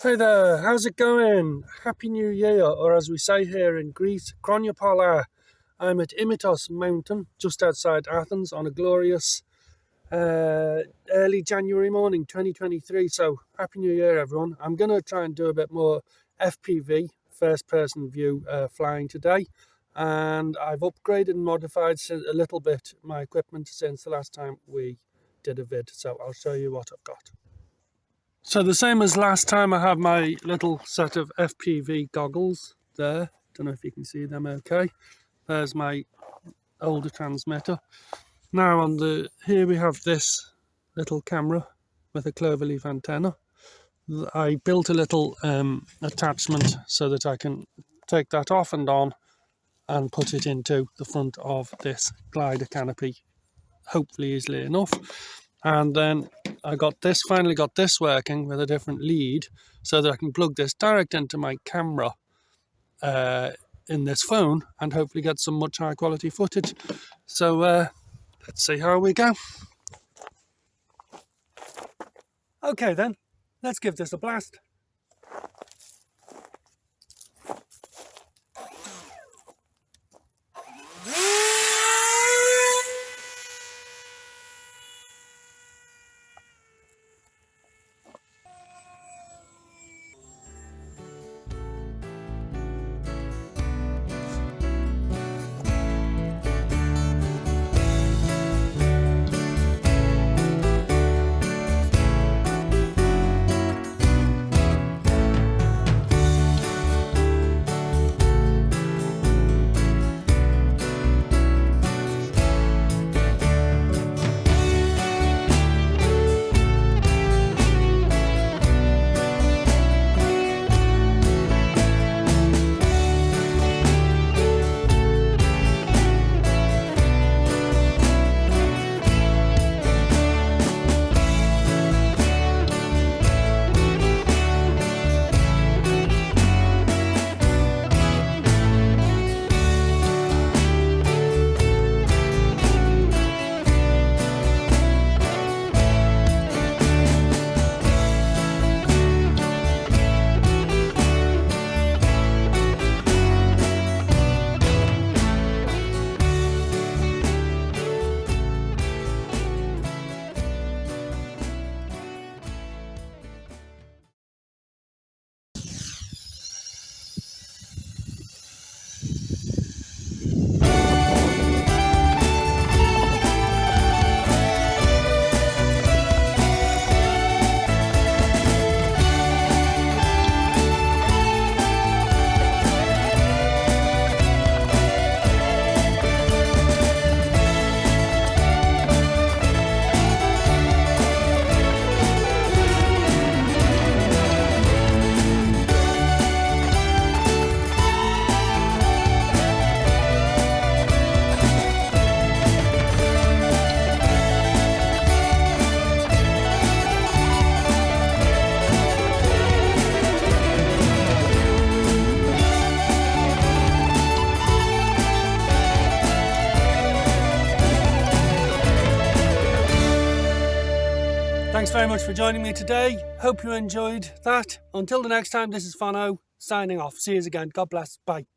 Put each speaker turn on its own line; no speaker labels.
Hey there, how's it going? Happy New Year, or as we say here in Greece, Kronia Pola. I'm at Imitos Mountain, just outside Athens, on a glorious early January morning, 2023. So, Happy New Year, everyone. I'm going to try and do a bit more FPV, first-person view flying today. And I've upgraded and modified a little bit my equipment since the last time we did a vid. So, I'll show you what I've got. So the same as last time, I have my little set of FPV goggles there. Don't know if you can see them okay. There's my older transmitter. Now here we have this little camera with a cloverleaf antenna. I built a little attachment so that I can take that off and on and put it into the front of this glider canopy, hopefully easily enough. And then I finally got this working with a different lead so that I can plug this direct into my camera in this phone and hopefully get some much higher quality footage. So let's see how we go. Okay then, let's give this a blast. Thanks very much for joining me today. Hope you enjoyed that. Until the next time, this is Fano signing off. See you again. God bless. Bye.